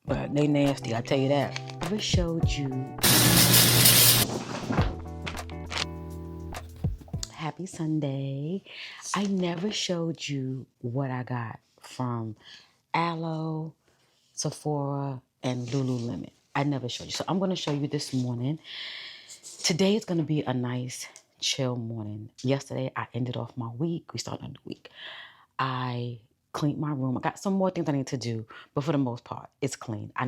But they nasty, I tell you that. I never showed you. Happy Sunday. I never showed you what I got from Aloe, Sephora, and Lululemon. I never showed you. So I'm going to show you this morning. Today is going to be a nice, chill morning. Yesterday, I ended off my week. We started a new week. I cleaned my room. I got some more things I need to do, but for the most part, it's clean. I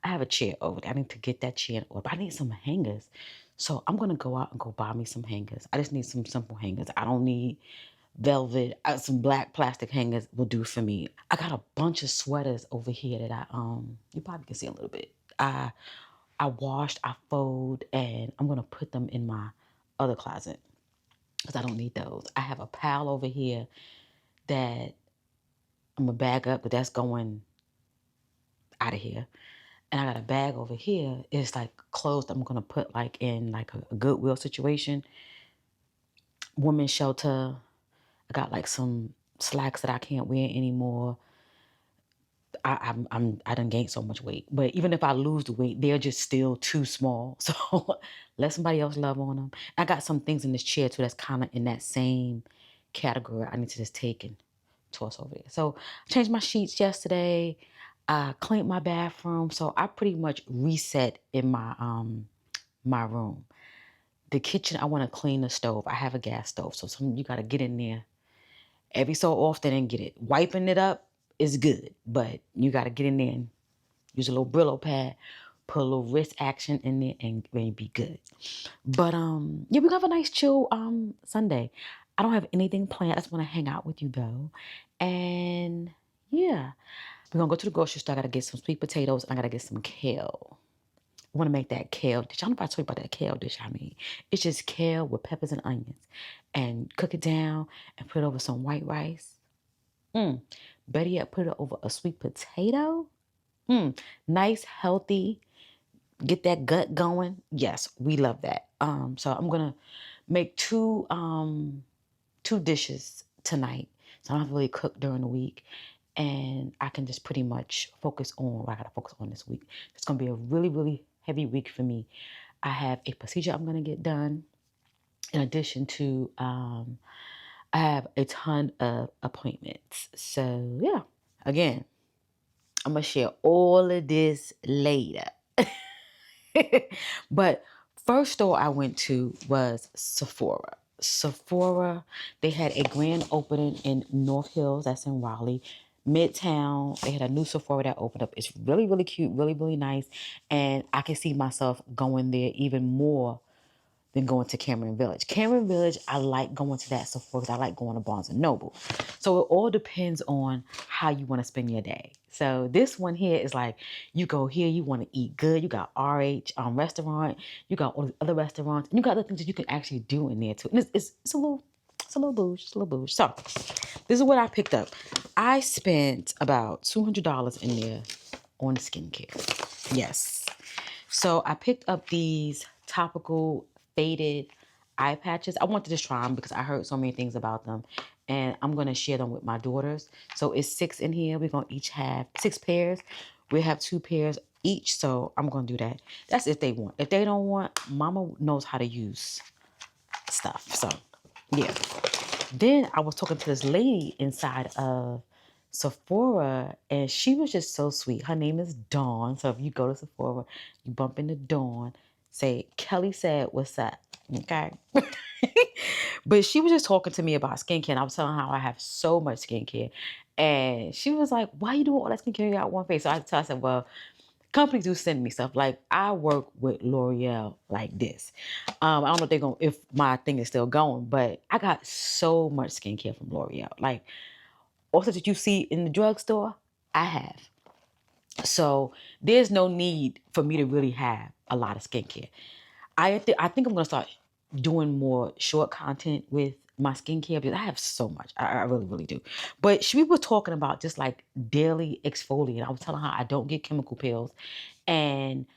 have a chair over there. I need to get that chair in order, but I need some hangers. So I'm going to go out and go buy me some hangers. I just need some simple hangers. I don't need velvet. Some black plastic hangers will do for me. I got a bunch of sweaters over here that you probably can see a little bit. I washed, I fold, and I'm going to put them in my other closet because I don't need those. I have a pile over here that I'm going to bag up, but that's going out of here. And I got a bag over here. It's like clothes that I'm going to put like in like a Goodwill situation. Women's shelter. I got like some slacks that I can't wear anymore. I done gained so much weight, but even if I lose the weight, they're just still too small. So let somebody else love on them. I got some things in this chair too that's kind of in that same category. I need to just take and toss over there. So I changed my sheets yesterday. I cleaned my bathroom, so I pretty much reset in my room. The kitchen, I want to clean the stove. I have a gas stove, so you got to get in there every so often and get it. Wiping it up is good, but you got to get in there and use a little Brillo pad, put a little wrist action in there, and be good. But yeah, we're gonna have a nice chill Sunday. I don't have anything planned. I just want to hang out with you though, and yeah, we're gonna go to the grocery store. I gotta get some sweet potatoes. And I gotta get some kale. I want to make that kale dish. I don't know if I told you about that kale dish I made. It's just kale with peppers and onions, and cook it down and put it over some white rice. Better yet, put it over a sweet potato. Nice, healthy, get that gut going. Yes, we love that. So I'm gonna make two dishes tonight. So I don't have to really cook during the week. And I can just pretty much focus on what I gotta focus on this week. It's gonna be a really, really heavy week for me. I have a procedure I'm gonna get done. In addition to I have a ton of appointments. So yeah. Again, I'm gonna share all of this later. But first store I went to was Sephora. Sephora, they had a grand opening in North Hills, that's in Raleigh. Midtown, they had a new Sephora that opened up. It's really, really cute, really, really nice. And I can see myself going there even more than going to Cameron Village. Cameron Village, I like going to that Sephora because I like going to Barnes and Noble. So it all depends on how you want to spend your day. So this one here is like, you go here, you want to eat good. You got RH restaurant, you got all the other restaurants, and you got other things that you can actually do in there too. And it's a little bouge, it's a little bouge. So this is what I picked up. I spent about $200 in there on skincare. Yes. So I picked up these topical faded eye patches. I wanted to just try them because I heard so many things about them. And I'm going to share them with my daughters. So it's 6 in here. We're going to each have 6 pairs. We have 2 pairs each. So I'm going to do that. That's if they want. If they don't want, mama knows how to use stuff. So yeah. Then I was talking to this lady inside of Sephora, and she was just so sweet. Her name is Dawn. So if you go to Sephora, you bump into Dawn, say, Kelly said, what's up? Okay. But she was just talking to me about skincare, and I was telling her how I have so much skincare. And she was like, why you doing all that skincare you got one face? So I said, well, companies do send me stuff. Like I work with L'Oreal like this. I don't know if if my thing is still going, but I got so much skincare from L'Oreal. Like all stuff that you see in the drugstore, I have. So there's no need for me to really have a lot of skincare. I think I'm gonna start doing more short content with my skincare because I have so much. I really, really do. But we were talking about just like daily exfoliant. I was telling her I don't get chemical peels. And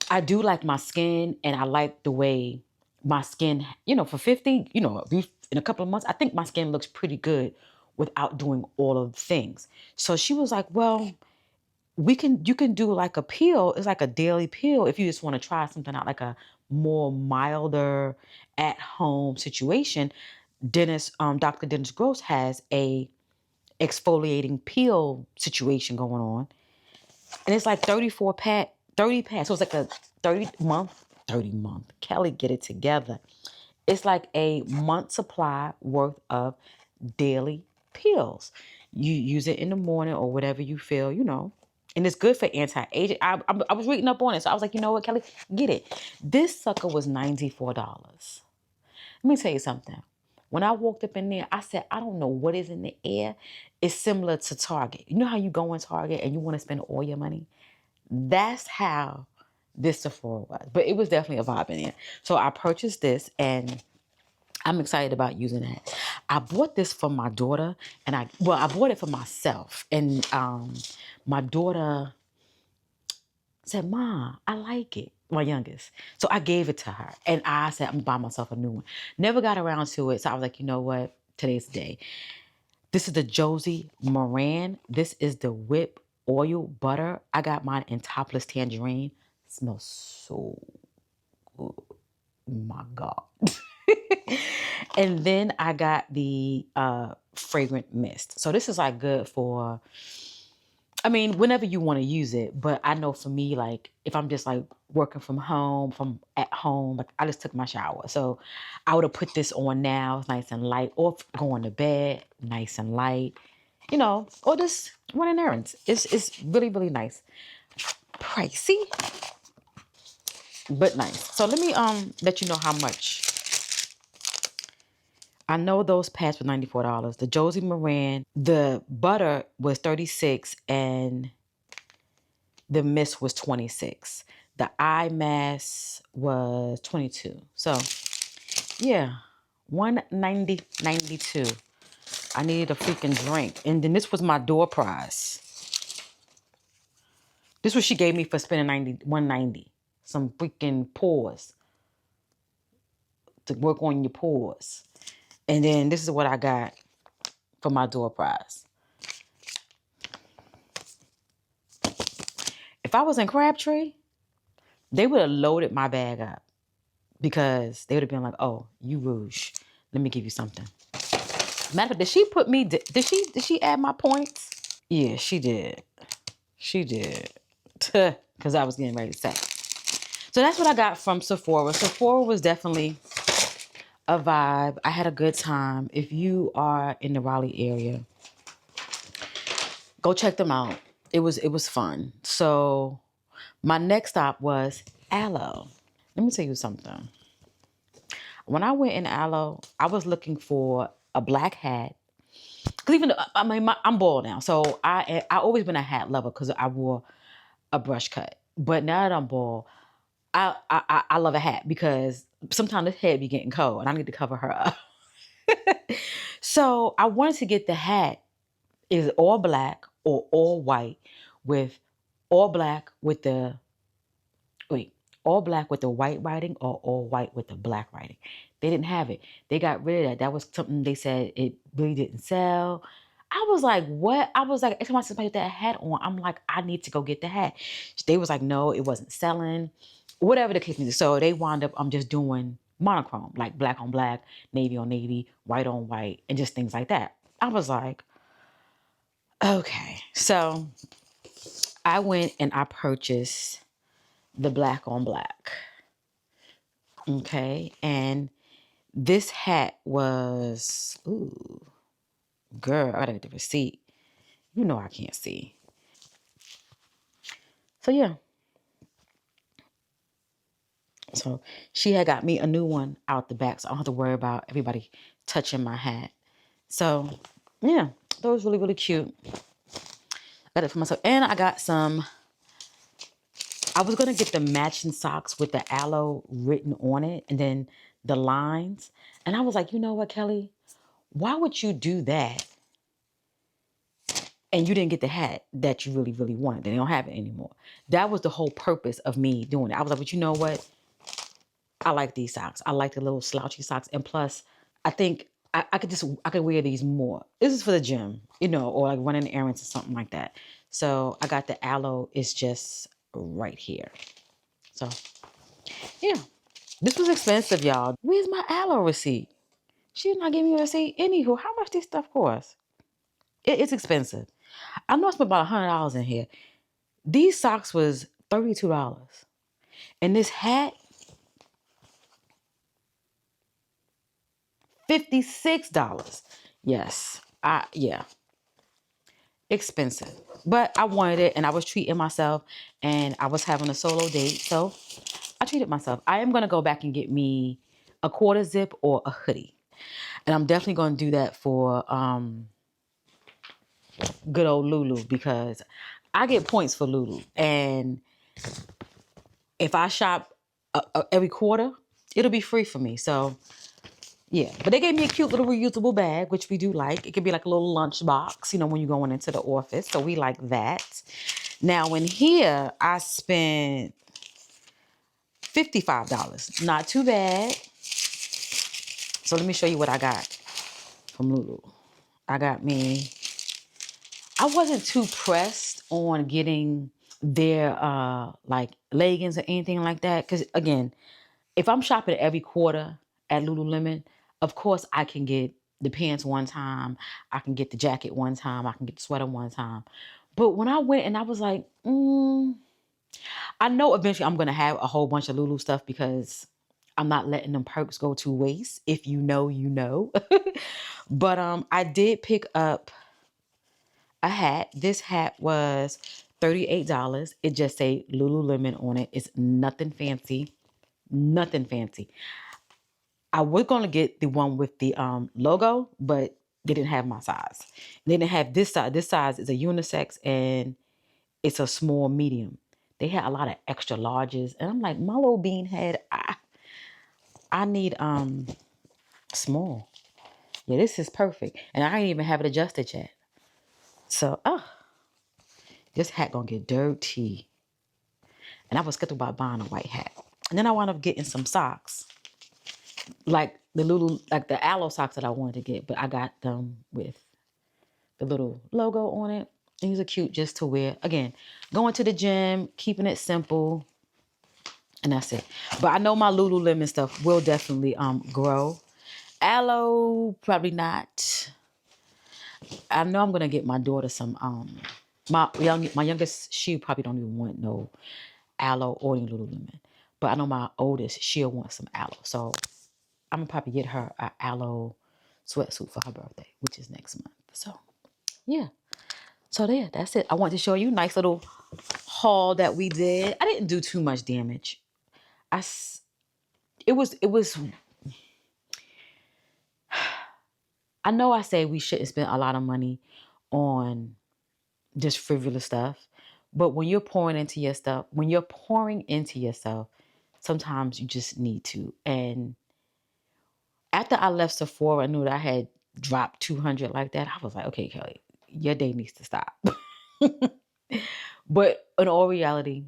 I do like my skin, and I like the way my skin, for 50, in a couple of months, I think my skin looks pretty good without doing all of the things. So she was like, well, you can do like a peel. It's like a daily peel if you just want to try something out, like a more milder at home situation. Dr. Dennis Gross has a exfoliating peel situation going on. And it's like 30 packs. So it's like a 30 month. Kelly, get it together. It's like a month supply worth of daily pills. You use it in the morning or whatever you feel, and it's good for anti-aging. I was reading up on it, so I was like, you know what, Kelly, get it. This sucker was $94. Let me tell you something. When I walked up in there, I said, I don't know what is in the air. It's similar to Target. You know how you go in Target and you want to spend all your money? That's how this Sephora was. But it was definitely a vibe in there. So I purchased this and I'm excited about using that. I bought this for my daughter and I bought it for myself. And my daughter said, "Ma, I like it." My youngest. So I gave it to her. And I said, I'm going to buy myself a new one. Never got around to it. So I was like, you know what? Today's the day. This is the Josie Moran. This is the whip oil butter. I got mine in topless tangerine. Smells so good. My God. And then I got the fragrant mist. So this is like good for, I mean, whenever you want to use it. But I know for me, like if I'm just like working from at home, like I just took my shower. So I would have put this on now. It's nice and light. Or going to bed, nice and light. Or just running errands. It's really, really nice. Pricey, but nice. So let me let you know how much. I know those pads were $94. The Josie Moran, the butter was $36 and the mist was $26. The eye mask was $22. So yeah, $190.92. I needed a freaking drink. And then this was my door prize. This was she gave me for spending $190. Some freaking pores. To work on your pores. And then this is what I got for my door prize. If I was in Crabtree, they would have loaded my bag up because they would have been like, "Oh, you rouge. Let me give you something." Matter of fact, did she add my points? Yeah, she did. She did. Because I was getting ready to say. So that's what I got from Sephora. Sephora was definitely a vibe. I had a good time. If you are in the Raleigh area, go check them out. It was fun. So my next stop was Aloe. Let me tell you something. When I went in Aloe, I was looking for a black hat. Cause even I'm bald now, so I always been a hat lover because I wore a brush cut. But now that I'm bald, I love a hat because sometimes this head be getting cold and I need to cover her up. So I wanted to get the hat. Is all black or all white with all black with the wait, all black with the white writing or all white with the black writing. They didn't have it. They got rid of that. That was something they said it really didn't sell. I was like, what? I was like, every time I see somebody with that hat on, I'm like, I need to go get the hat. They was like, no, it wasn't selling. Whatever the case may be. So they wound up just doing monochrome, like black on black, navy on navy, white on white, and just things like that. I was like, okay. So I went and I purchased the black on black. Okay. And this hat was, ooh, girl, I gotta get the receipt. You know I can't see. So yeah. So she had got me a new one out the back, so I don't have to worry about everybody touching my hat. So yeah, that was really, really cute. Got it for myself. And I got I was gonna get the matching socks with the aloe written on it and then the lines. And I was like, you know what, Kelly? Why would you do that? And you didn't get the hat that you really, really wanted. They don't have it anymore. That was the whole purpose of me doing it. I was like, but you know what? I like these socks. I like the little slouchy socks. And plus, I think I could wear these more. This is for the gym, or like running errands or something like that. So I got the aloe. It's just right here. So yeah, this was expensive, y'all. Where's my aloe receipt? She did not give me a receipt. Anywho, how much this stuff cost? It's expensive. I know I spent about $100 in here. These socks was $32. And this hat, $56. Yes. Yeah. Expensive. But I wanted it and I was treating myself and I was having a solo date. So I treated myself. I am gonna go back and get me a quarter zip or a hoodie. And I'm definitely gonna do that for good old Lulu because I get points for Lulu. And if I shop every quarter, it'll be free for me. So yeah, but they gave me a cute little reusable bag, which we do like. It could be like a little lunch box, when you're going into the office. So we like that. Now in here, I spent $55. Not too bad. So let me show you what I got from Lulu. I wasn't too pressed on getting their like leggings or anything like that. Because again, if I'm shopping every quarter at Lululemon, of course I can get the pants one time, I can get the jacket one time, I can get the sweater one time. But when I went and I was like, I know eventually I'm gonna have a whole bunch of Lulu stuff because I'm not letting them perks go to waste. If you know, you know. But I did pick up a hat. This hat was $38. It just say Lululemon on it. It's nothing fancy. Nothing fancy. I was gonna get the one with the logo, but they didn't have my size. They didn't have this size. This size is a unisex and it's a small medium. They had a lot of extra larges, and I'm like, my little bean head, I need small. Yeah, this is perfect, and I ain't even have it adjusted yet. So, this hat gonna get dirty, and I was skeptical about buying a white hat, and then I wound up getting some socks, like the aloe socks that I wanted to get, but I got them with the little logo on it. These are cute just to wear. Again, going to the gym, keeping it simple, and that's it. But I know my Lululemon stuff will definitely grow. Aloe, probably not. I know I'm gonna get my daughter some my youngest, she probably don't even want no aloe or any Lululemon. But I know my oldest, she'll want some aloe. So I'm gonna probably get her an aloe sweatsuit for her birthday, which is next month. So yeah. So there, that's it. I want to show you a nice little haul that we did. I didn't do too much damage. It was I know I say we shouldn't spend a lot of money on just frivolous stuff, but when you're pouring into yourself, sometimes you just need to. And after I left Sephora, I knew that I had dropped 200 like that. I was like, okay, Kelly, your day needs to stop. But in all reality,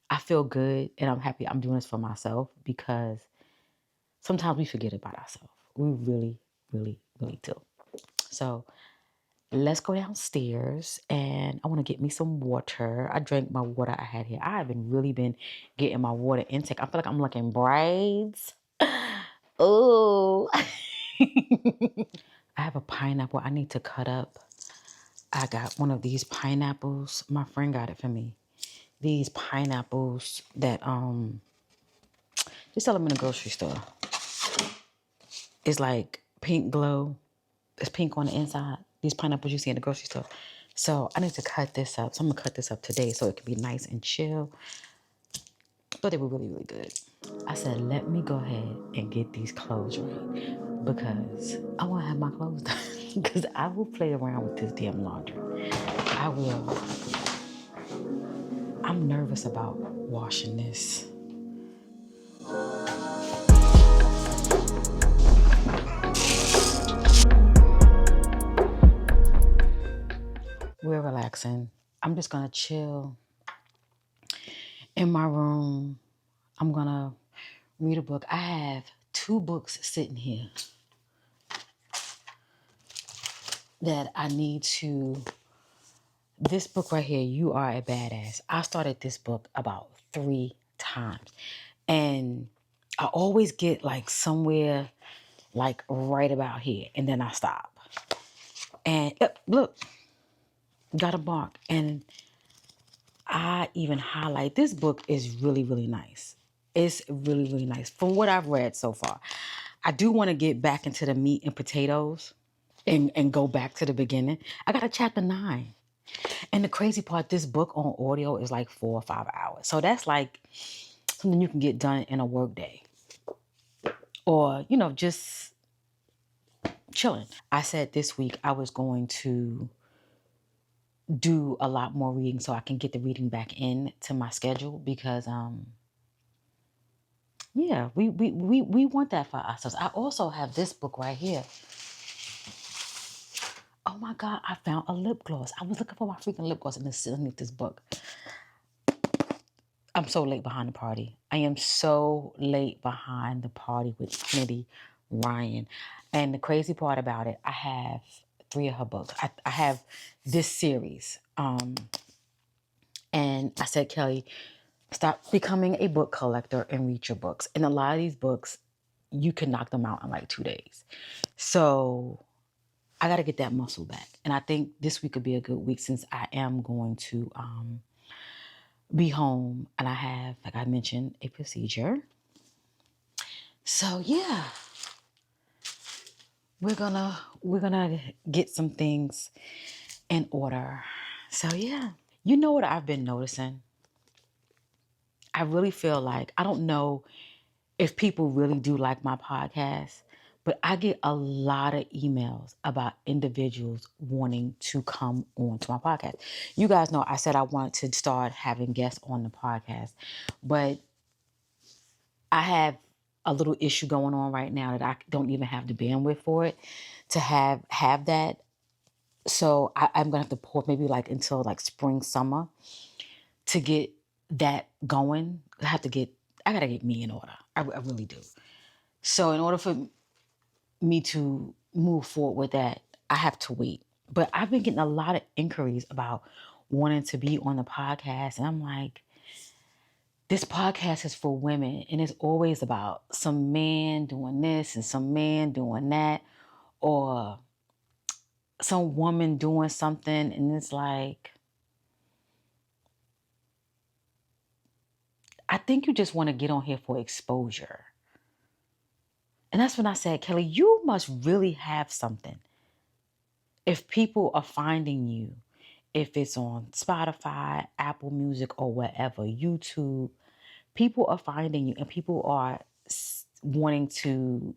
I feel good and I'm happy I'm doing this for myself because sometimes we forget about ourselves. We really, really, really do. So let's go downstairs and I want to get me some water. I drank my water I had here. I haven't really been getting my water intake. I feel like I'm looking braids. Oh. I have a pineapple I need to cut up. I got one of these pineapples. My friend got it for me. These pineapples that just sell them in the grocery store. It's like pink glow. It's pink on the inside. These pineapples you see in the grocery store. So I need to cut this up. So I'm gonna cut this up today so it can be nice and chill. But they were really, really good. I said, let me go ahead and get these clothes right because I want to have my clothes done. Because I will play around with this damn laundry. I will. I'm nervous about washing this. We're relaxing. I'm just gonna chill in my room. I'm gonna read a book. I have 2 books sitting here that I need to This book right here, You Are a Badass. I started this book about 3 times. And I always get like somewhere like right about here. And then I stop. And look, got a mark. And I even highlight, this book is really, really nice. It's really, really nice. From what I've read so far. I do want to get back into the meat and potatoes and go back to the beginning. I got a chapter 9. And the crazy part, this book on audio is like 4 or 5 hours. So that's like something you can get done in a work day. Or, just chilling. I said this week I was going to do a lot more reading so I can get the reading back in to my schedule because yeah, we want that for ourselves. I also have this book right here. Oh my God, I found a lip gloss. I was looking for my freaking lip gloss and it's sitting underneath this book. I'm so late behind the party. I am so late behind the party with Kennedy Ryan. And the crazy part about it, I have 3 of her books. I have this series. And I said, Kelly, stop becoming a book collector and read your books. And a lot of these books, you can knock them out in like 2 days. So I got to get that muscle back. And I think this week could be a good week since I am going to be home and I have, like I mentioned, a procedure. So yeah, we're gonna get some things in order. So yeah, you know what I've been noticing? I really feel like, I don't know if people really do like my podcast, but I get a lot of emails about individuals wanting to come on to my podcast. You guys know I said I wanted to start having guests on the podcast, but I have a little issue going on right now that I don't even have the bandwidth for it to have that. So I'm gonna have to pour maybe like until like spring, summer to get that going. I gotta get me in order. I really do. So in order for me to move forward with that, I have to wait. But I've been getting a lot of inquiries about wanting to be on the podcast. And I'm like, this podcast is for women. And it's always about some man doing this and some man doing that. Or some woman doing something. And it's like, I think you just want to get on here for exposure. And that's when I said, Kelly, you must really have something. If people are finding you, if it's on Spotify, Apple Music, or wherever, YouTube, people are finding you and people are wanting to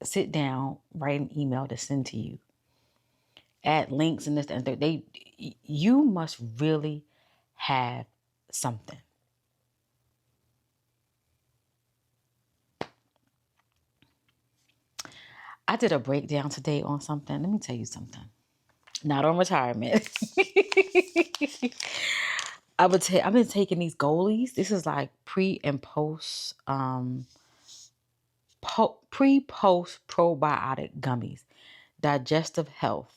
sit down, write an email to send to you, add links and this and that. You must really have something. I did a breakdown today on something. Let me tell you something. Not on retirement. I've been taking these goalies. This is like pre and post, pre-post probiotic gummies, digestive health,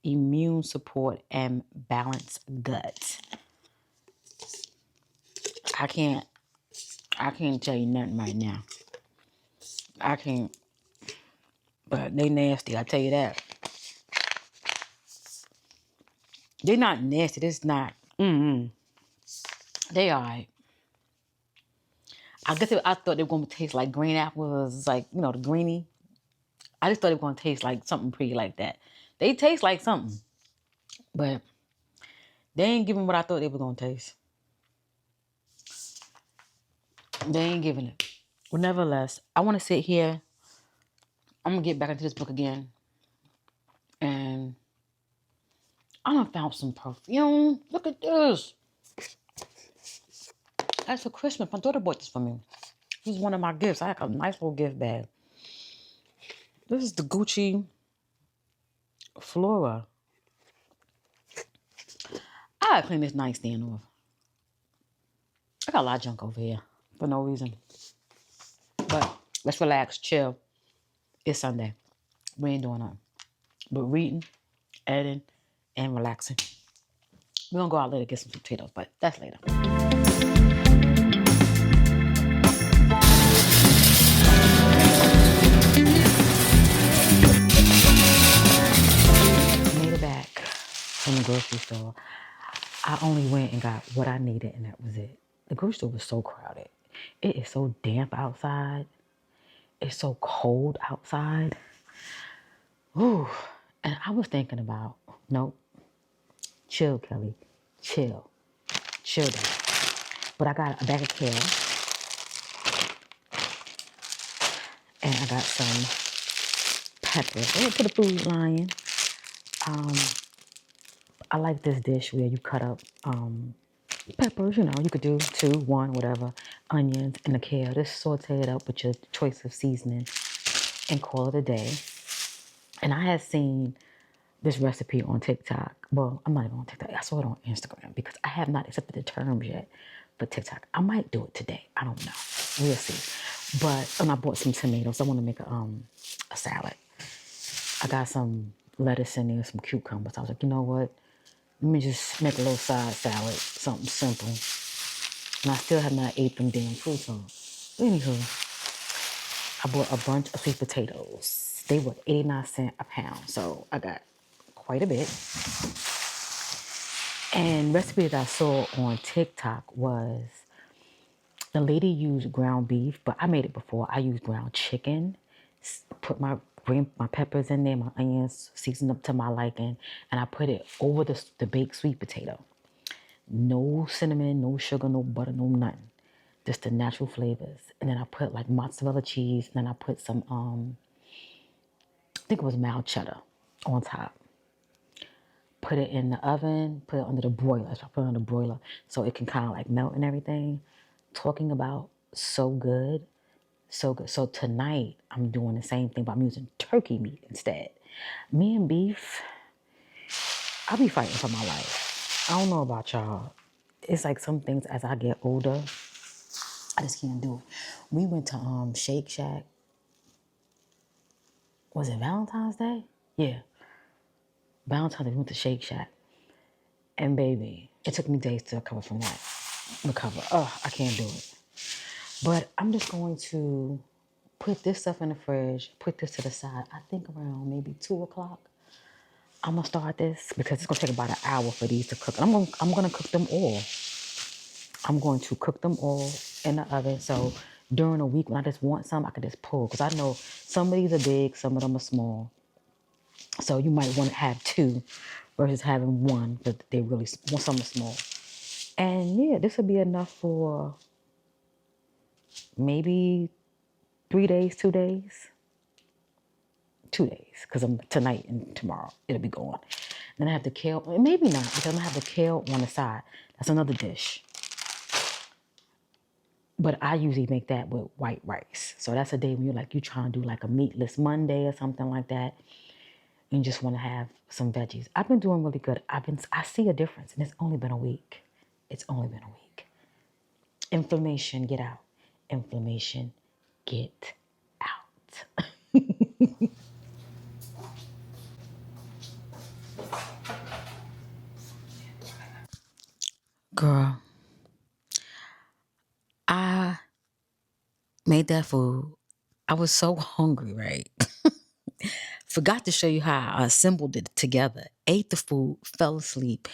immune support, and balanced gut. I can't tell you nothing right now. I can't, but they nasty. I tell you that. They're not nasty. It's not. They are. I thought they were going to taste like green apples, like, the greenie. I just thought they were going to taste like something pretty like that. They taste like something, but they ain't giving what I thought they were going to taste. They ain't giving it. Well, nevertheless, I want to sit here. I'm going to get back into this book again. And I done found some perfume. Look at this. That's for Christmas. My daughter bought this for me. This is one of my gifts. I have a nice little gift bag. This is the Gucci Flora. I gotta clean this nightstand off. I got a lot of junk over here for no reason. But let's relax, chill. It's Sunday. We ain't doing nothing but reading, editing, and relaxing. We're gonna go out later get some potatoes, but that's later. Made it back from the grocery store. I only went and got what I needed, and that was it. The grocery store was so crowded. It is so damp outside. It's so cold outside. Ooh. And I was thinking about, nope, chill, Kelly. Chill. Chill down. But I got a bag of kale, and I got some peppers. I went to the food line. I like this dish where you cut up peppers, you could do 2, 1, whatever, onions and the kale. Just saute it up with your choice of seasoning and call it a day. And I had seen this recipe on TikTok. Well, I'm not even on TikTok. I saw it on Instagram because I have not accepted the terms yet for TikTok. I might do it today. I don't know. We'll see. But I bought some tomatoes. I want to make a salad. I got some lettuce in there, some cucumbers. I was like, you know what? Let me just make a little side salad, something simple. And I still have not ate them damn fruits on. Anywho, I bought a bunch of sweet potatoes. They were 89 cents a pound, so I got quite a bit. And recipe that I saw on TikTok was the lady used ground beef, but I made it before. I used ground chicken, put my peppers in there, my onions, seasoned up to my liking, and I put it over the baked sweet potato. No cinnamon, no sugar, no butter, no nothing. Just the natural flavors. And then I put like mozzarella cheese, and then I put some I think it was mild cheddar on top. Put it in the oven, put it under the broiler. So I put it on the broiler so it can kind of like melt and everything. Talking about so good, so good. So tonight I'm doing the same thing, but I'm using turkey meat instead. Me and beef, I'll be fighting for my life. I don't know about y'all. It's like some things as I get older, I just can't do it. We went to Shake Shack. Was it Valentine's Day? Yeah. Valentine's Day, we went to Shake Shack. And baby, it took me days to recover from that. I can't do it. But I'm just going to put this stuff in the fridge, put this to the side. I think around maybe 2 o'clock. I'm gonna start this because it's gonna take about an hour for these to cook. And I'm gonna cook them all. I'm going to cook them all in the oven. So during the week when I just want some, I can just pull. Because I know some of these are big, some of them are small. So you might want to have 2 versus having 1, but they really, some are small. And yeah, this will be enough for maybe 3 days, 2 days. 2 days, because I'm tonight and tomorrow, it'll be gone. Then I have the kale, maybe not, because I'm gonna have the kale on the side. That's another dish. But I usually make that with white rice. So that's a day when you're trying to do like a meatless Monday or something like that. And you just want to have some veggies. I've been doing really good. I see a difference, and it's only been a week. It's only been a week. Inflammation, get out. Inflammation, get out. Girl, I made that food. I was so hungry, right? Forgot to show you how I assembled it together. Ate the food, fell asleep.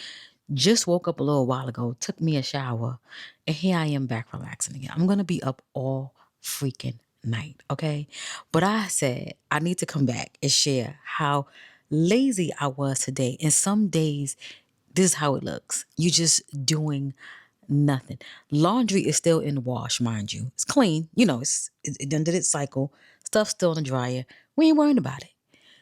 Just woke up a little while ago, took me a shower, and here I am back relaxing again. I'm going to be up all freaking night, okay? But I said I need to come back and share how lazy I was today. And some days, this is how it looks. You're just doing nothing. Laundry is still in the wash, mind you. It's clean. It done did its cycle. Stuff's still in the dryer. We ain't worrying about it.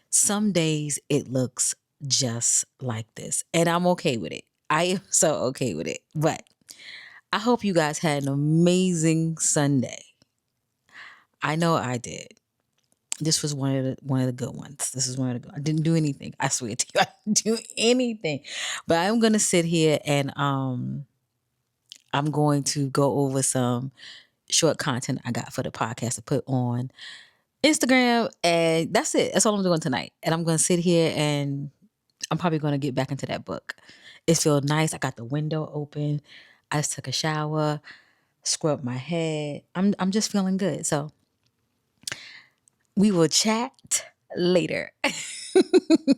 Some days it looks just like this, and I'm okay with it. I am so okay with it. But I hope you guys had an amazing Sunday. I know I did. This was one of the good ones. This is one of the good. I didn't do anything. I swear to you, I didn't do anything. But I'm gonna sit here and I'm going to go over some short content I got for the podcast to put on Instagram, and that's it. That's all I'm doing tonight. And I'm gonna sit here and I'm probably gonna get back into that book. It feels nice. I got the window open. I just took a shower, scrubbed my head. I'm just feeling good. So we will chat later.